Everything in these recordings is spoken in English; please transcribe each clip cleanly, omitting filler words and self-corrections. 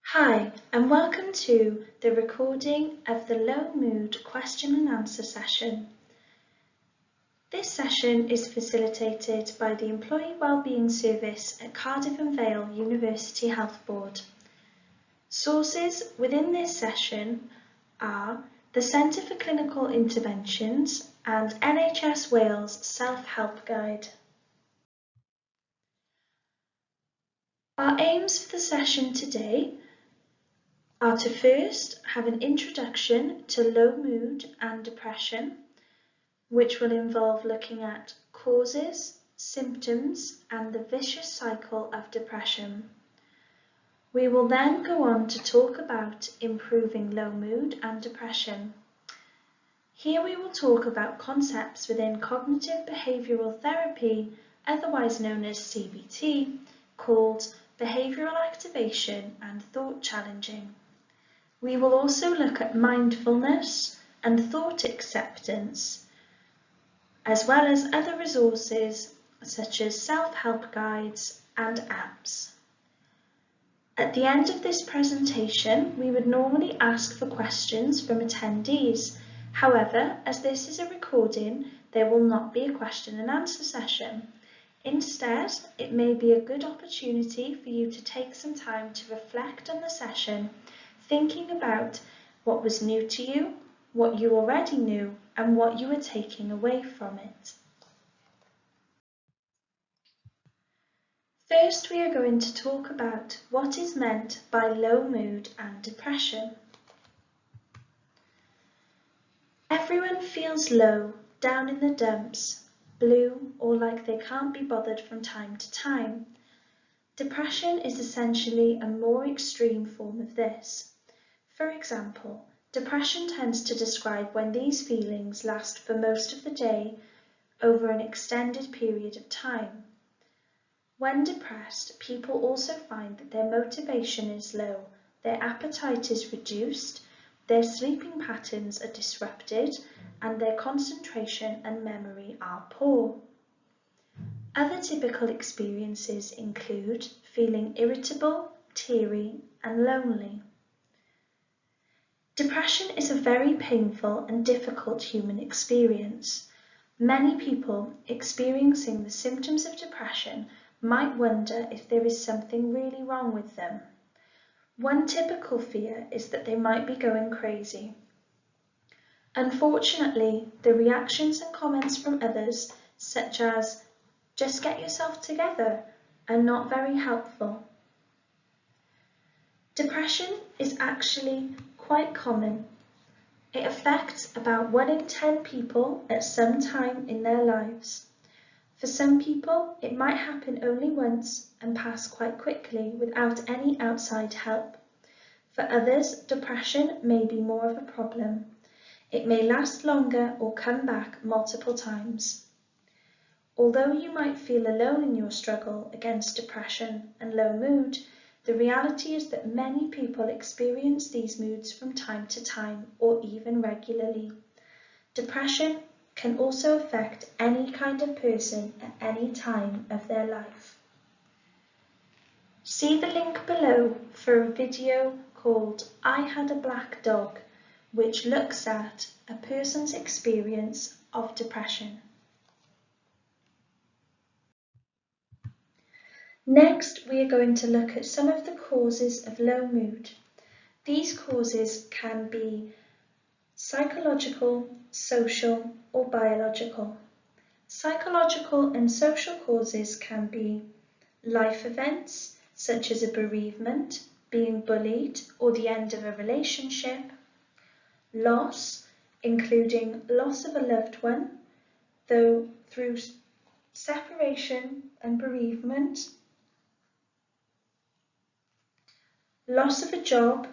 Hi, and welcome to the recording of the Low Mood question and answer session. This session is facilitated by the Employee Wellbeing Service at Cardiff and Vale University Health Board. Sources within this session are the Centre for Clinical Interventions and NHS Wales Self-Help Guide. Our aims for the session today are to first have an introduction to low mood and depression, which will involve looking at causes, symptoms, and the vicious cycle of depression. We will then go on to talk about improving low mood and depression. Here we will talk about concepts within cognitive behavioural therapy, otherwise known as CBT, called behavioural activation and thought challenging. We will also look at mindfulness and thought acceptance, as well as other resources such as self-help guides and apps. At the end of this presentation, we would normally ask for questions from attendees. However, as this is a recording, there will not be a question and answer session. Instead, it may be a good opportunity for you to take some time to reflect on the session, thinking about what was new to you, what you already knew, and what you were taking away from it. First, we are going to talk about what is meant by low mood and depression. Everyone feels low, down in the dumps, blue, or like they can't be bothered from time to time. Depression is essentially a more extreme form of this. For example, depression tends to describe when these feelings last for most of the day over an extended period of time. When depressed, people also find that their motivation is low, their appetite is reduced, their sleeping patterns are disrupted, and their concentration and memory are poor. Other typical experiences include feeling irritable, teary, and lonely. Depression is a very painful and difficult human experience. Many people experiencing the symptoms of depression might wonder if there is something really wrong with them. One typical fear is that they might be going crazy. Unfortunately, the reactions and comments from others, such as "just get yourself together," are not very helpful. Depression is actually quite common. It affects about 1 in 10 people at some time in their lives. For some people, it might happen only once and pass quite quickly without any outside help. For others, depression may be more of a problem. It may last longer or come back multiple times. Although you might feel alone in your struggle against depression and low mood, the reality is that many people experience these moods from time to time or even regularly. Depression can also affect any kind of person at any time of their life. See the link below for a video called "I Had a Black Dog," which looks at a person's experience of depression. Next, we are going to look at some of the causes of low mood. These causes can be psychological, social, or biological. Psychological and social causes can be life events, such as a bereavement, being bullied, or the end of a relationship, loss, including loss of a loved one, though through separation and bereavement, loss of a job,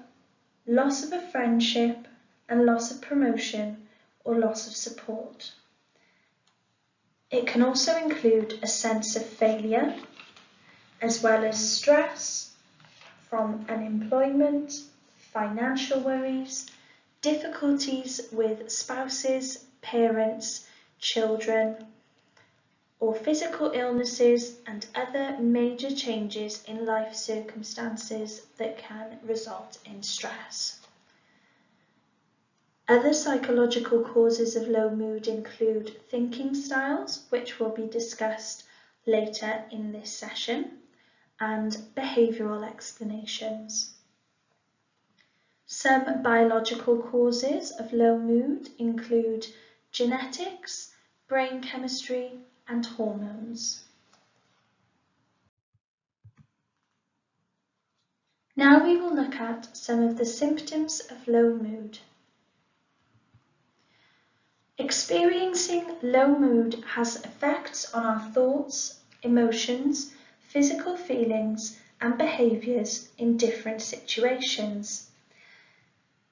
loss of a friendship, and loss of promotion or loss of support. It can also include a sense of failure, as well as stress from unemployment, financial worries, difficulties with spouses, parents, children, or physical illnesses and other major changes in life circumstances that can result in stress. Other psychological causes of low mood include thinking styles, which will be discussed later in this session, and behavioural explanations. Some biological causes of low mood include genetics, brain chemistry, and hormones. Now we will look at some of the symptoms of low mood. Experiencing low mood has effects on our thoughts, emotions, physical feelings, and behaviours in different situations.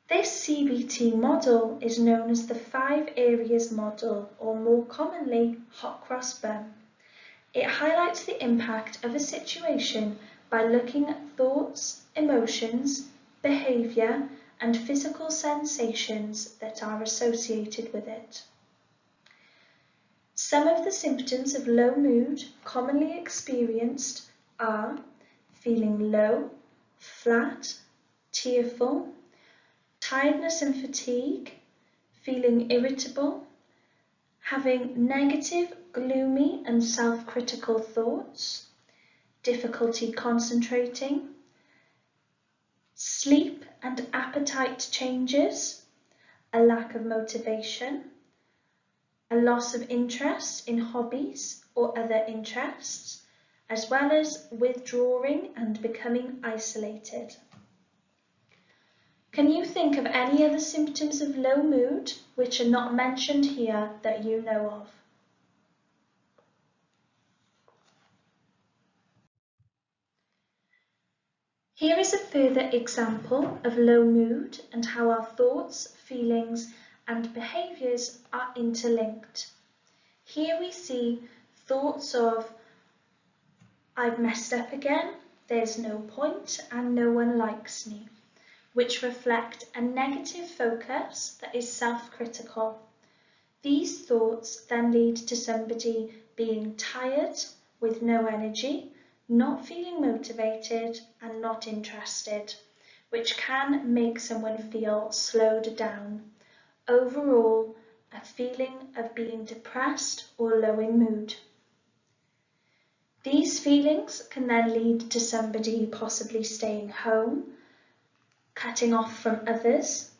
This CBT model is known as the 5 areas model, or more commonly, hot cross bun. It highlights the impact of a situation by looking at thoughts, emotions, behaviour, and physical sensations that are associated with it. Some of the symptoms of low mood commonly experienced are feeling low, flat, tearful, tiredness and fatigue, feeling irritable, having negative, gloomy and self-critical thoughts, difficulty concentrating, sleep and appetite changes, a lack of motivation, a loss of interest in hobbies or other interests, as well as withdrawing and becoming isolated. Can you think of any other symptoms of low mood which are not mentioned here that you know of? Here is a further example of low mood and how our thoughts, feelings, and behaviours are interlinked. Here we see thoughts of, I've messed up again, there's no point, and no one likes me, which reflect a negative focus that is self-critical. These thoughts then lead to somebody being tired, with no energy, not feeling motivated and not interested, which can make someone feel slowed down. Overall, a feeling of being depressed or low in mood. These feelings can then lead to somebody possibly staying home, cutting off from others,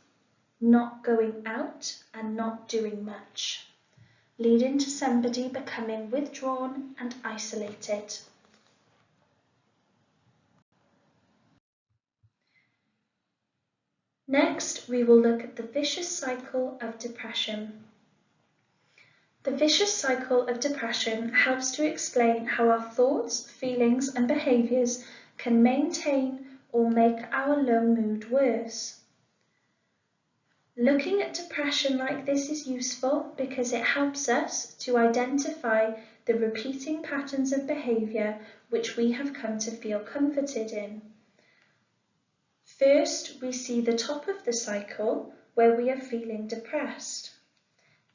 not going out and not doing much, leading to somebody becoming withdrawn and isolated. Next, we will look at the vicious cycle of depression. The vicious cycle of depression helps to explain how our thoughts, feelings, and behaviours can maintain or make our low mood worse. Looking at depression like this is useful because it helps us to identify the repeating patterns of behaviour which we have come to feel comforted in. First, we see the top of the cycle where we are feeling depressed.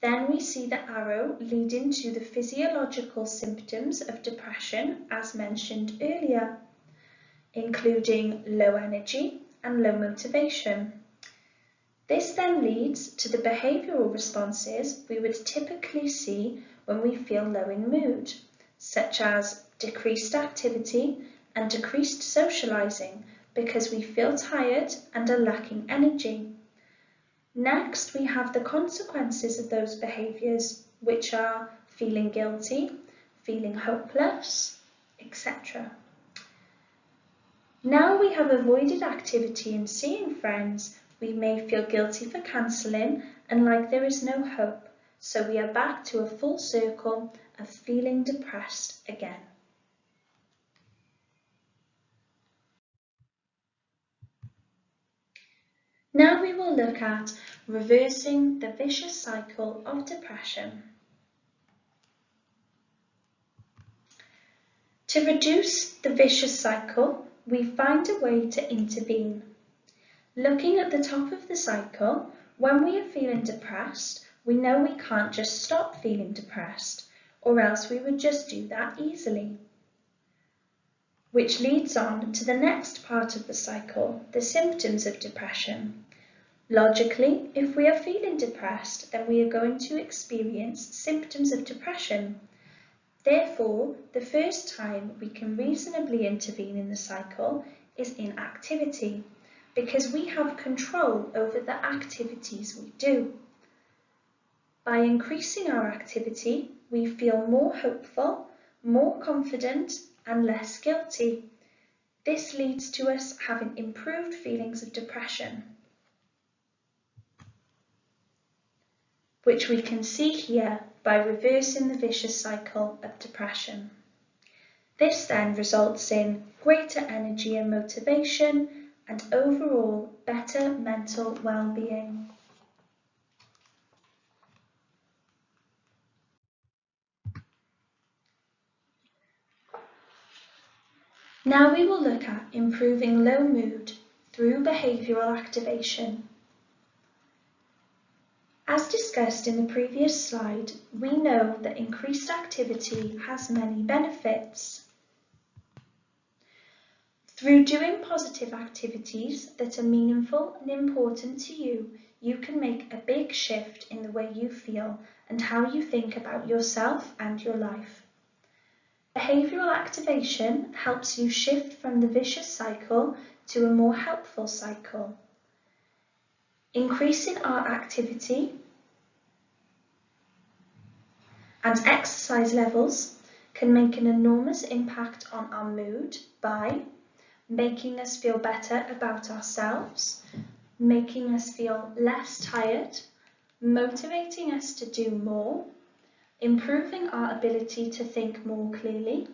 Then we see the arrow leading to the physiological symptoms of depression as mentioned earlier, including low energy and low motivation. This then leads to the behavioural responses we would typically see when we feel low in mood, such as decreased activity and decreased socialising because we feel tired and are lacking energy. Next, we have the consequences of those behaviours, which are feeling guilty, feeling hopeless, etc. Now we have avoided activity and seeing friends, we may feel guilty for cancelling and like there is no hope, so we are back to a full circle of feeling depressed again. Now we will look at reversing the vicious cycle of depression. To reduce the vicious cycle, we find a way to intervene. Looking at the top of the cycle, when we are feeling depressed, we know we can't just stop feeling depressed, or else we would just do that easily. Which leads on to the next part of the cycle, the symptoms of depression. Logically, if we are feeling depressed, then we are going to experience symptoms of depression. Therefore, the first time we can reasonably intervene in the cycle is in activity, because we have control over the activities we do. By increasing our activity, we feel more hopeful, more confident, and less guilty. This leads to us having improved feelings of depression, which we can see here by reversing the vicious cycle of depression. This then results in greater energy and motivation and overall better mental well-being. Now we will look at improving low mood through behavioural activation. As discussed in the previous slide, we know that increased activity has many benefits. Through doing positive activities that are meaningful and important to you, you can make a big shift in the way you feel and how you think about yourself and your life. Behavioural activation helps you shift from the vicious cycle to a more helpful cycle. Increasing our activity and exercise levels can make an enormous impact on our mood by making us feel better about ourselves, making us feel less tired, motivating us to do more, improving our ability to think more clearly,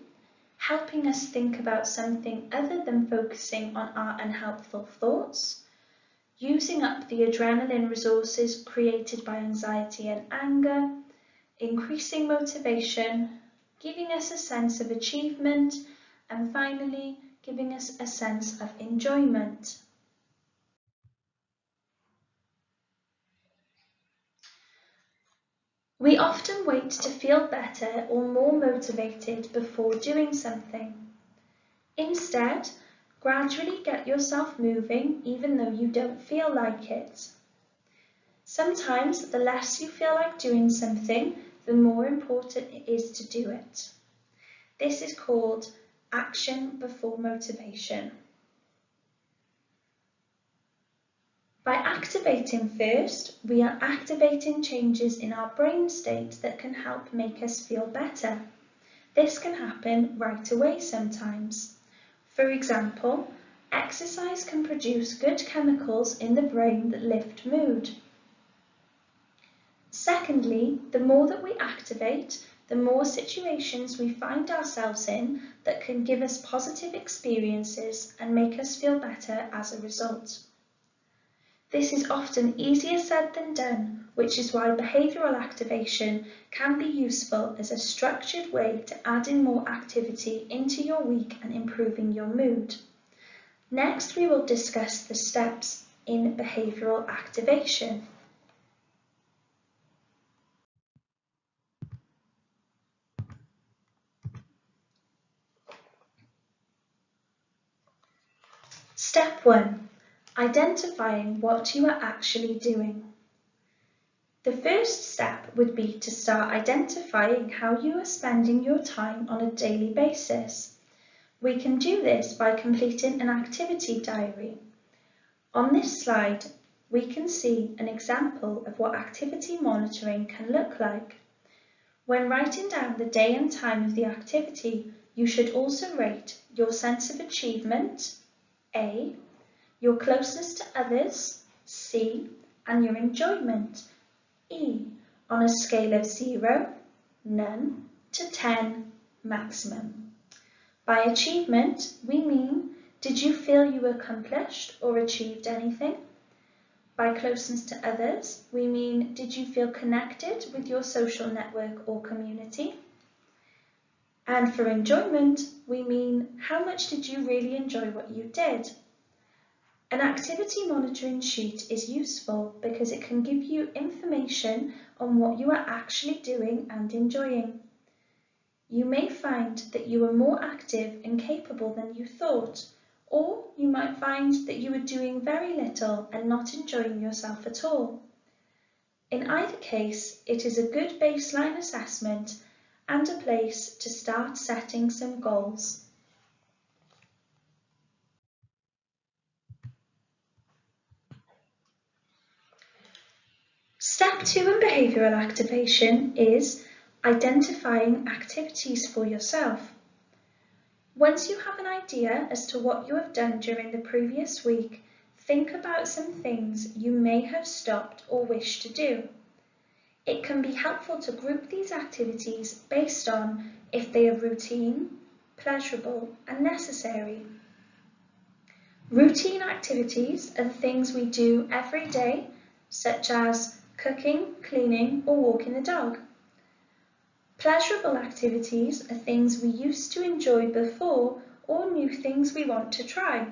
helping us think about something other than focusing on our unhelpful thoughts, using up the adrenaline resources created by anxiety and anger, increasing motivation, giving us a sense of achievement, and finally, giving us a sense of enjoyment. We often wait to feel better or more motivated before doing something. Instead, gradually get yourself moving even though you don't feel like it. Sometimes the less you feel like doing something, the more important it is to do it. This is called action before motivation. By activating first, we are activating changes in our brain state that can help make us feel better. This can happen right away sometimes. For example, exercise can produce good chemicals in the brain that lift mood. Secondly, the more that we activate, the more situations we find ourselves in that can give us positive experiences and make us feel better as a result. This is often easier said than done, which is why behavioural activation can be useful as a structured way to add in more activity into your week and improving your mood. Next, we will discuss the steps in behavioural activation. Step 1. Identifying what you are actually doing. The first step would be to start identifying how you are spending your time on a daily basis. We can do this by completing an activity diary. On this slide, we can see an example of what activity monitoring can look like. When writing down the day and time of the activity, you should also rate your sense of achievement, A, your closeness to others, C, and your enjoyment, E, on a scale of 0, none, to 10, maximum. By achievement, we mean, did you feel you accomplished or achieved anything? By closeness to others, we mean, did you feel connected with your social network or community? And for enjoyment, we mean, how much did you really enjoy what you did? An activity monitoring sheet is useful because it can give you information on what you are actually doing and enjoying. You may find that you are more active and capable than you thought, or you might find that you are doing very little and not enjoying yourself at all. In either case, it is a good baseline assessment and a place to start setting some goals. Step 2 in behavioural activation is identifying activities for yourself. Once you have an idea as to what you have done during the previous week, think about some things you may have stopped or wish to do. It can be helpful to group these activities based on if they are routine, pleasurable, and necessary. Routine activities are the things we do every day, such as cooking, cleaning, or walking the dog. Pleasurable activities are things we used to enjoy before or new things we want to try.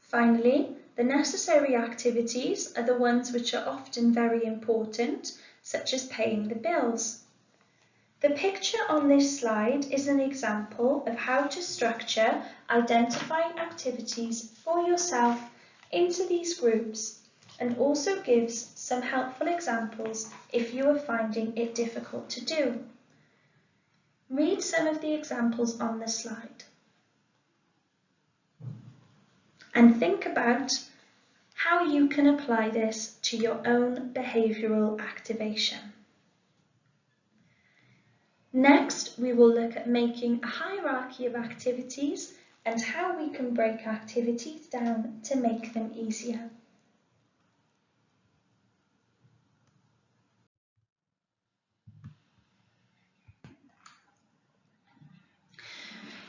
Finally, the necessary activities are the ones which are often very important, such as paying the bills. The picture on this slide is an example of how to structure identifying activities for yourself into these groups, and also gives some helpful examples if you are finding it difficult to do. Read some of the examples on the slide and think about how you can apply this to your own behavioural activation. Next, we will look at making a hierarchy of activities and how we can break activities down to make them easier.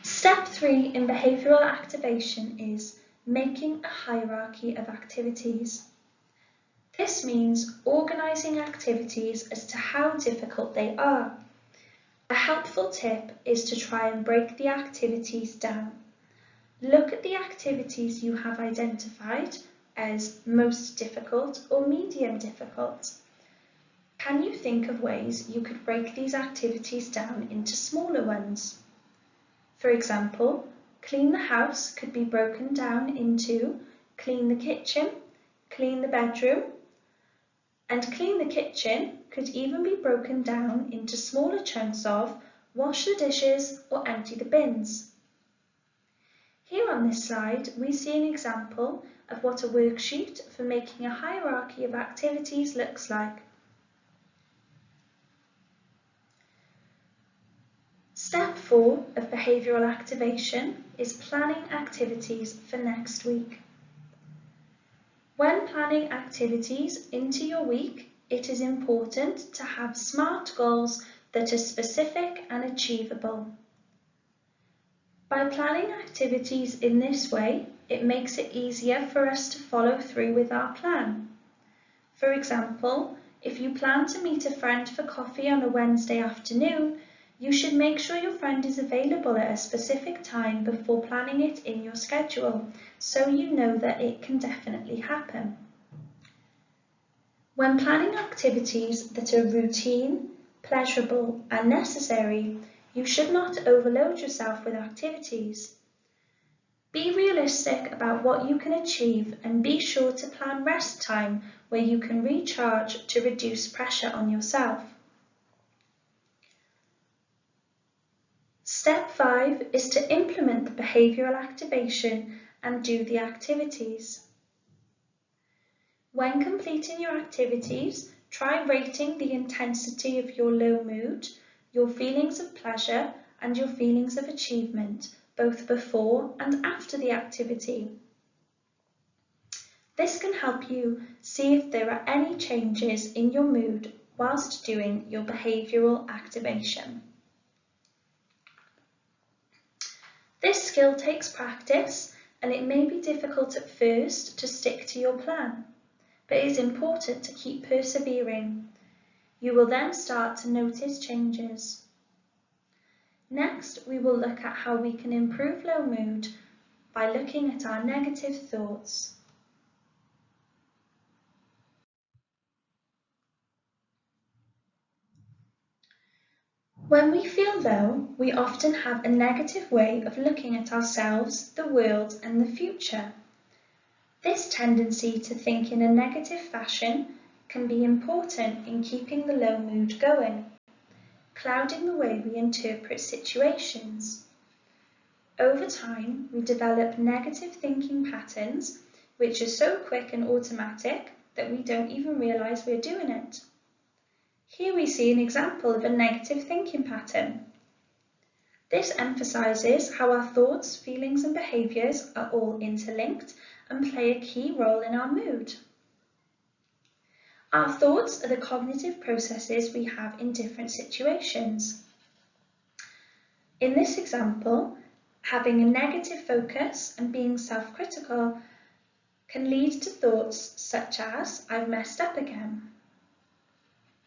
Step 3 in behavioural activation is making a hierarchy of activities. This means organising activities as to how difficult they are. A helpful tip is to try and break the activities down. Look at the activities you have identified as most difficult or medium difficult. Can you think of ways you could break these activities down into smaller ones? For example, clean the house could be broken down into clean the kitchen, clean the bedroom, and clean the kitchen could even be broken down into smaller chunks of wash the dishes or empty the bins. Here on this slide, we see an example of what a worksheet for making a hierarchy of activities looks like. Step 4 of behavioural activation is planning activities for next week. When planning activities into your week, it is important to have SMART goals that are specific and achievable. By planning activities in this way, it makes it easier for us to follow through with our plan. For example, if you plan to meet a friend for coffee on a Wednesday afternoon, you should make sure your friend is available at a specific time before planning it in your schedule, so you know that it can definitely happen. When planning activities that are routine, pleasurable, and necessary, you should not overload yourself with activities. Be realistic about what you can achieve and be sure to plan rest time where you can recharge to reduce pressure on yourself. Step 5 is to implement the behavioural activation and do the activities. When completing your activities, try rating the intensity of your low mood, your feelings of pleasure, and your feelings of achievement, both before and after the activity. This can help you see if there are any changes in your mood whilst doing your behavioural activation. This skill takes practice, and it may be difficult at first to stick to your plan, but it is important to keep persevering. You will then start to notice changes. Next, we will look at how we can improve low mood by looking at our negative thoughts. When we feel low, we often have a negative way of looking at ourselves, the world, and the future. This tendency to think in a negative fashion can be important in keeping the low mood going, clouding the way we interpret situations. Over time, we develop negative thinking patterns which are so quick and automatic that we don't even realise we're doing it. Here we see an example of a negative thinking pattern. This emphasises how our thoughts, feelings and behaviours are all interlinked and play a key role in our mood. Our thoughts are the cognitive processes we have in different situations. In this example, having a negative focus and being self-critical can lead to thoughts such as, "I've messed up again."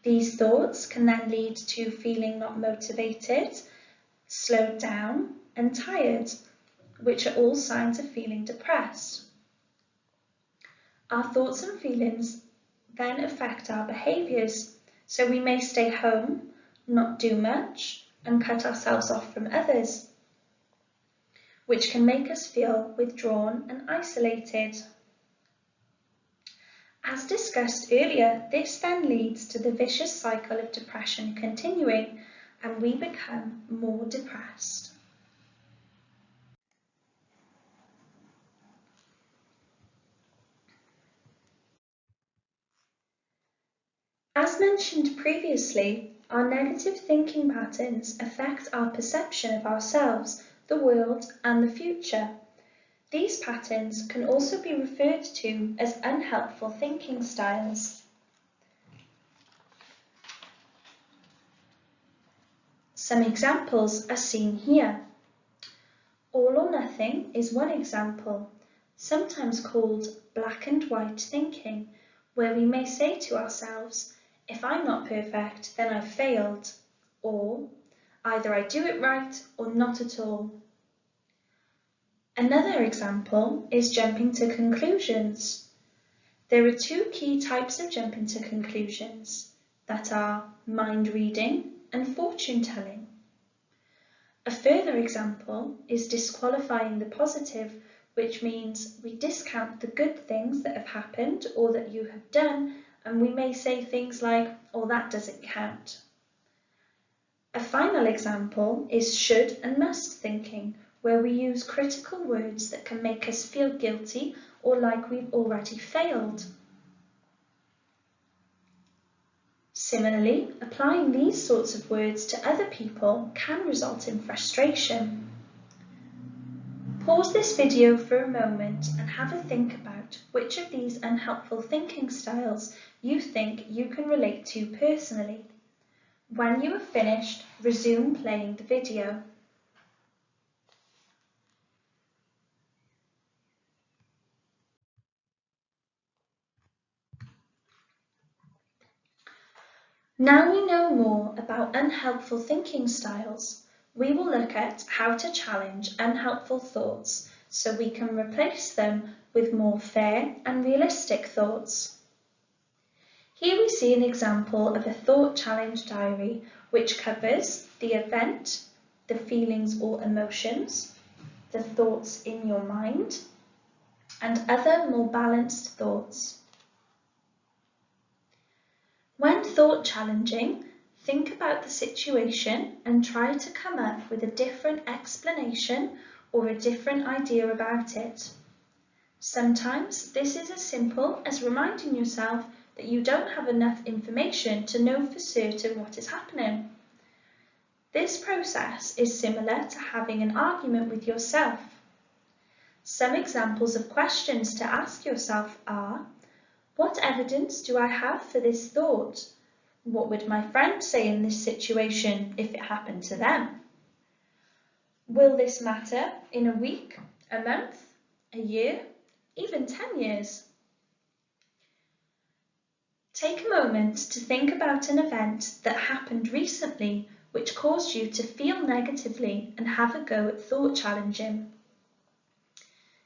These thoughts can then lead to feeling not motivated, slowed down, and tired, which are all signs of feeling depressed. Our thoughts and feelings then affect our behaviours, so we may stay home, not do much, and cut ourselves off from others, which can make us feel withdrawn and isolated. As discussed earlier, this then leads to the vicious cycle of depression continuing, and we become more depressed. As mentioned previously, our negative thinking patterns affect our perception of ourselves, the world, and the future. These patterns can also be referred to as unhelpful thinking styles. Some examples are seen here. All or nothing is one example, sometimes called black and white thinking, where we may say to ourselves, "If I'm not perfect, then I've failed," or "Either I do it right or not at all." Another example is jumping to conclusions. There are two key types of jumping to conclusions that are mind reading and fortune telling. A further example is disqualifying the positive, which means we discount the good things that have happened or that you have done, and we may say things like, "Oh, that doesn't count." A final example is should and must thinking, where we use critical words that can make us feel guilty or like we've already failed. Similarly, applying these sorts of words to other people can result in frustration. Pause this video for a moment and have a think about which of these unhelpful thinking styles you think you can relate to personally. When you have finished, resume playing the video. Now we know more about unhelpful thinking styles, we will look at how to challenge unhelpful thoughts so we can replace them with more fair and realistic thoughts. Here we see an example of a thought challenge diary which covers the event, the feelings or emotions, the thoughts in your mind, and other more balanced thoughts. When thought challenging, think about the situation and try to come up with a different explanation or a different idea about it. Sometimes this is as simple as reminding yourself that you don't have enough information to know for certain what is happening. This process is similar to having an argument with yourself. Some examples of questions to ask yourself are: what evidence do I have for this thought? What would my friend say in this situation if it happened to them? Will this matter in a week, a month, a year, even 10 years? Take a moment to think about an event that happened recently which caused you to feel negatively and have a go at thought challenging.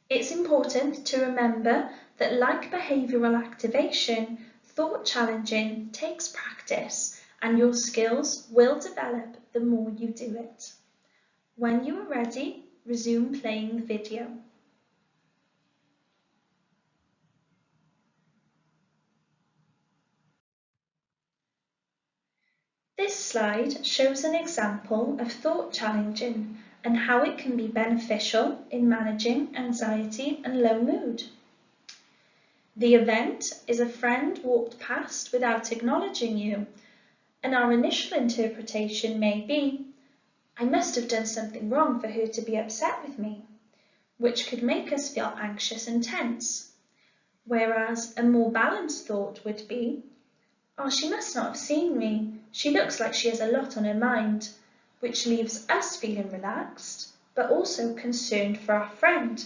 It's important to remember that, like behavioural activation, thought challenging takes practice and your skills will develop the more you do it. When you are ready, resume playing the video. This slide shows an example of thought challenging and how it can be beneficial in managing anxiety and low mood. The event is a friend walked past without acknowledging you, and our initial interpretation may be, I must have done something wrong for her to be upset with me, which could make us feel anxious and tense, whereas a more balanced thought would be, oh, she must not have seen me. She looks like she has a lot on her mind, which leaves us feeling relaxed, but also concerned for our friend.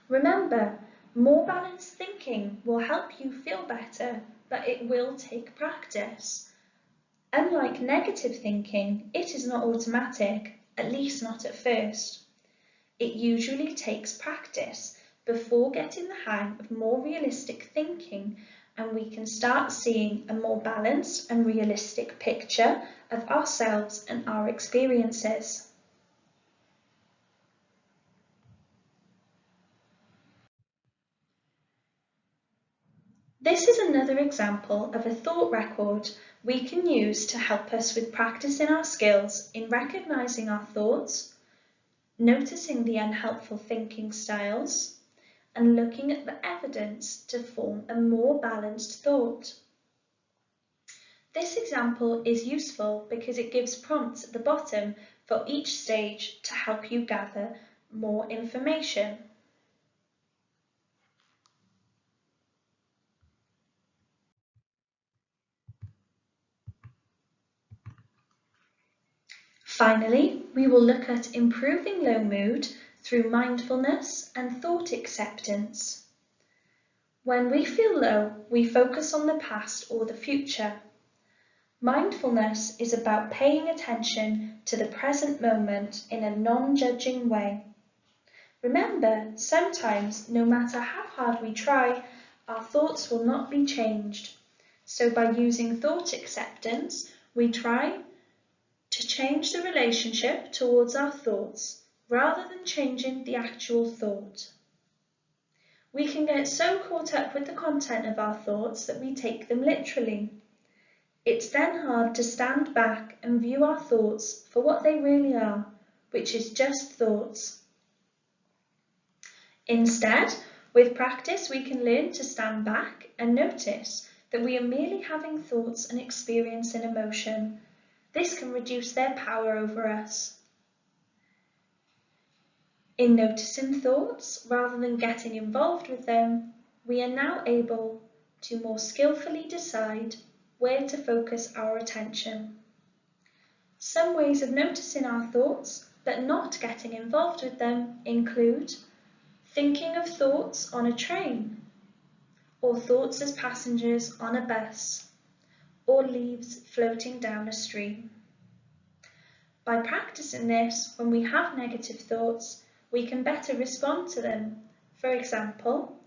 Remember, more balanced thinking will help you feel better, but it will take practice. Unlike negative thinking, it is not automatic, at least not at first. It usually takes practice before getting the hang of more realistic thinking, and we can start seeing a more balanced and realistic picture of ourselves and our experiences. This is another example of a thought record we can use to help us with practicing our skills in recognizing our thoughts, noticing the unhelpful thinking styles, and looking at the evidence to form a more balanced thought. This example is useful because it gives prompts at the bottom for each stage to help you gather more information. Finally, we will look at improving low mood through mindfulness and thought acceptance. When we feel low, we focus on the past or the future. Mindfulness is about paying attention to the present moment in a non-judging way. Remember, sometimes, no matter how hard we try, our thoughts will not be changed. So by using thought acceptance, we try to change the relationship towards our thoughts rather than changing the actual thought. We can get so caught up with the content of our thoughts that we take them literally. It's then hard to stand back and view our thoughts for what they really are, which is just thoughts. Instead, with practice, we can learn to stand back and notice that we are merely having thoughts and experiencing emotion. This can reduce their power over us. In noticing thoughts, rather than getting involved with them, we are now able to more skillfully decide where to focus our attention. Some ways of noticing our thoughts, but not getting involved with them, include thinking of thoughts on a train, or thoughts as passengers on a bus, or leaves floating down a stream. By practicing this, when we have negative thoughts, we can better respond to them. For example,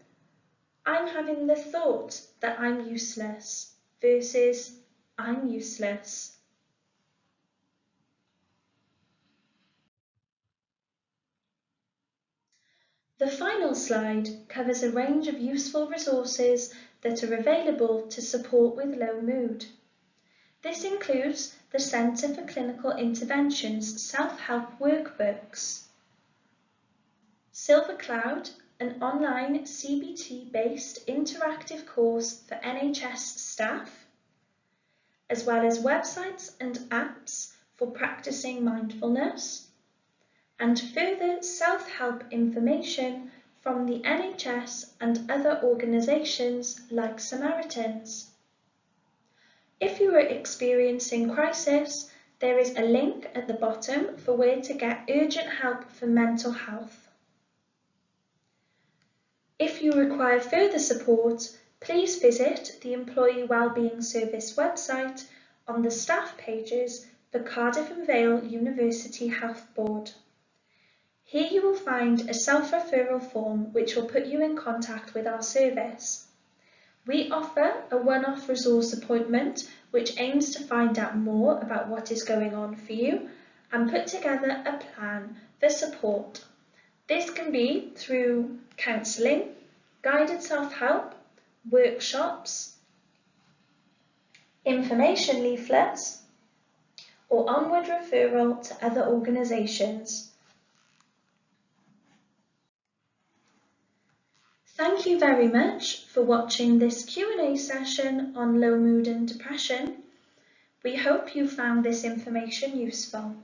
I'm having the thought that I'm useless versus I'm useless. The final slide covers a range of useful resources that are available to support with low mood. This includes the Centre for Clinical Intervention's self-help workbooks, Silver Cloud, an online CBT-based interactive course for NHS staff, as well as websites and apps for practicing mindfulness, and further self-help information from the NHS and other organisations like Samaritans. If you are experiencing crisis, there is a link at the bottom for where to get urgent help for mental health. If you require further support, please visit the Employee Wellbeing Service website on the staff pages for Cardiff and Vale University Health Board. Here you will find a self-referral form which will put you in contact with our service. We offer a one-off resource appointment which aims to find out more about what is going on for you and put together a plan for support. This can be through counselling, guided self-help, workshops, information leaflets, or onward referral to other organisations. Thank you very much for watching this Q&A session on low mood and depression. We hope you found this information useful.